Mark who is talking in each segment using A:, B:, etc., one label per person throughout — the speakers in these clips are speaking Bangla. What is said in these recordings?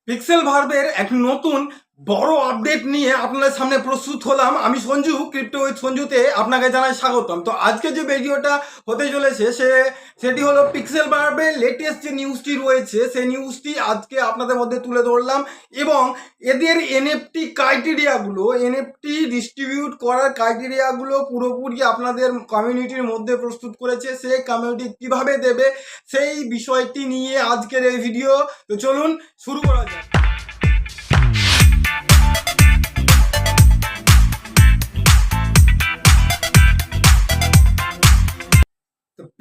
A: পিক্সেল ভার্বের এক নতুন বড় আপডেট নিয়ে আপনাদের সামনে প্রস্তুত হলাম। আমি সঞ্জু, ক্রিপ্টো উইথ সঞ্জুতে আপনাকে জানাই স্বাগতম। তো আজকে যে ভিডিওটা হতে চলেছে সেটি হলো পিক্সেল ভার্বের লেটেস্ট যে নিউজটি রয়েছে সেই নিউজটি আজকে আপনাদের মধ্যে তুলে ধরলাম এবং এদের এনএফটি ক্রাইটেরিয়াগুলো, এনএফটি ডিস্ট্রিবিউট করার ক্রাইটেরিয়াগুলো পুরোপুরি আপনাদের কমিউনিটির মধ্যে প্রস্তুত করেছে। সেই কমিউনিটি কিভাবে দেবে সেই বিষয়টি নিয়ে আজকের এই ভিডিও। তো চলুন শুরু করা যাক।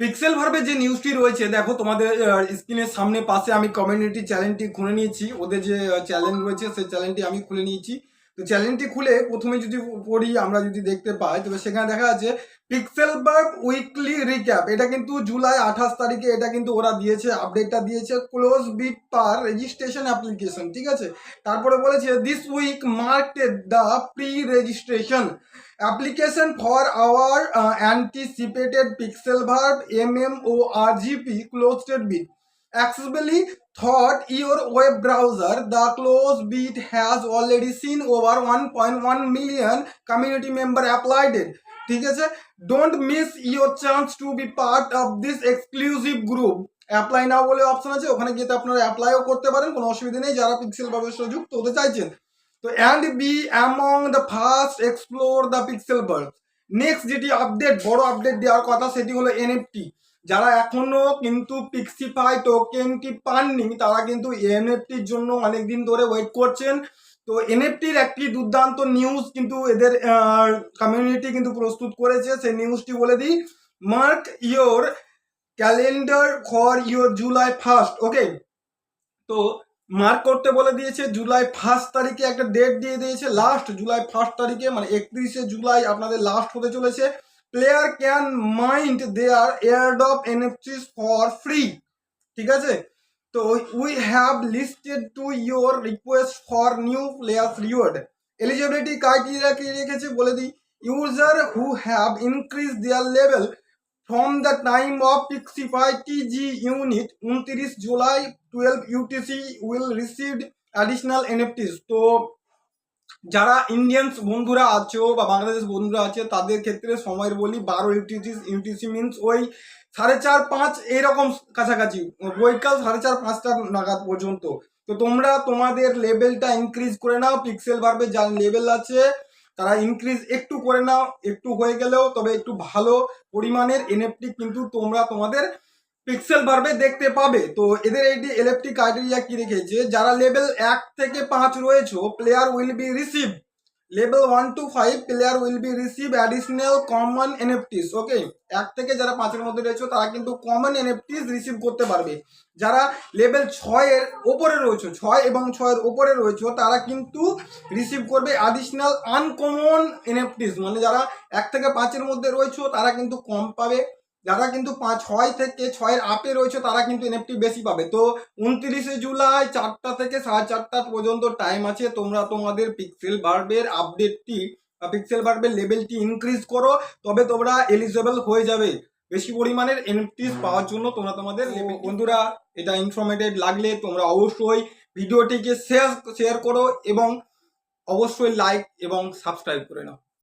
A: পিক্সেল ভার্বে যে নিউজটি রয়েছে, দেখো তোমাদের স্ক্রিনের সামনে পাশে আমি কমিউনিটি চ্যানেলটি খুলে নিয়েছি। ওদের যে চ্যানেল রয়েছে সেই চ্যানেলটি আমি খুলে নিয়েছি। তো চ্যানেলটি খুলে প্রথমে যদি পড়ি, আমরা যদি দেখতে পাই, তবে সেখানে দেখা যাচ্ছে পিক্সেল ভার্ব উইকলি রিক্যাপ। এটা কিন্তু জুলাই 28 তারিখে এটা কিন্তু ওরা দিয়েছে, আপডেটটা দিয়েছে। Close beta pre registration application, ঠিক আছে। তারপরে বলেছে this week marked the pre registration application for our anticipated pixel verb MMORGP closed bit accessibility thought your web browser. The closed bit has already seen over 1.1 million community member applied it. ঠিক আছে, don't miss your chance to be part of this exclusive group. Apply নাও বলে অপশন আছে, ওখানে গিয়ে আপনারা অ্যাপ্লাইও করতে পারেন, কোনো অসুবিধা নেই যারা পিক্সেল ভার্বের সাথে যুক্ত হতে চাইছেন। তো and be among the first explore the pixel verb. Next যেটি আপডেট, বড় আপডেট দেওয়ার কথা, সেটি হলো এনএফটি। যারা এখনো কিন্তু পিক্সিফাই টোকেনটি পাননি তারা কিন্তু এনএফটির জন্য অনেকদিন ধরে ওয়েট করছেন। তো এনএফটির একটি দুর্দান্ত নিউজ কিন্তু এদের কমিউনিটি কিন্তু প্রস্তুত করেছে। সেই নিউজটি বলে দিই, mark your calendar for your July 1st। ওকে, তো মার্ক করতে বলে দিয়েছে জুলাই 1 তারিখে একটা ডেট দিয়ে দিয়েছে, লাস্ট জুলাই 1 তারিখে, মানে 31শে জুলাই আপনাদের লাস্ট হতে চলেছে। Player can mind their airdrop NFTs for free, ঠিক আছে। তো we have listed to your request for new players reward. Eligibility criteria কি রেখেছে বলে দিই, user who have increase their level from the time of Pixify TG unit 29 July 12 UTC will receive additional NFTs. তো যারা ইন্ডিয়ান বন্ধুরা আছো বা বাংলাদেশ বন্ধুরা আছে তাদের ক্ষেত্রে সময়ের বলি 12 ইউটিসি মিনস ওই 4:30-5 এইরকম কাছাকাছি, বৈকাল 4:30-5টা নাগাদ পর্যন্ত। তো তোমরা তোমাদের লেভেলটা ইনক্রিজ করে নাও, পিক্সেল ভার্বে যার লেভেল আছে তারা ইনক্রিজ একটু করে নাও, একটু হয়ে গেলেও তবে একটু ভালো পরিমাণের এনএফটি কিন্তু তোমরা তোমাদের পিক্সেল ভার্বে দেখতে পাবে। তো এদের এই এলএফটি ক্রাইটেরিয়া কি রেখেছে, যারা লেভেল 1 থেকে 5 রয়েছে player will be receive, level 1 to 5 player will be receive additional common NFTs. Okay, 1 থেকে যারা 5-এর মধ্যে রয়েছে তারা কিন্তু কমন এনএফটিস রিসিভ করতে পারবে। যারা লেভেল 6-এর ওপরে রয়েছে, 6 এবং 6-এর ওপরে রয়েছে তারা কিন্তু রিসিভ করবে অ্যাডিশনাল আনকমন এনএফটিস। মানে যারা 1 থেকে 5-এর মধ্যে রয়েছে তারা কিন্তু কম পাবে, যারা কিন্তু 6 থেকে 6-এর আপে রয়েছে তারা কিন্তু এনএফটি বেশি পাবে। তো 29শে জুলাই 4টা থেকে 4:30 পর্যন্ত টাইম আছে, তোমরা তোমাদের পিক্সেল ভার্বের আপডেটটি বা পিক্সেল ভার্বের লেভেলটি ইনক্রিজ করো, তবে তোমরা এলিজেবল হয়ে যাবে বেশি পরিমাণের এনএফটিস পাওয়ার জন্য। তোমরা তোমাদের বন্ধুরা এটা ইনফরমেটিভ লাগলে তোমরা অবশ্যই ভিডিওটিকে শেয়ার করো এবং অবশ্যই লাইক এবং সাবস্ক্রাইব করে নাও।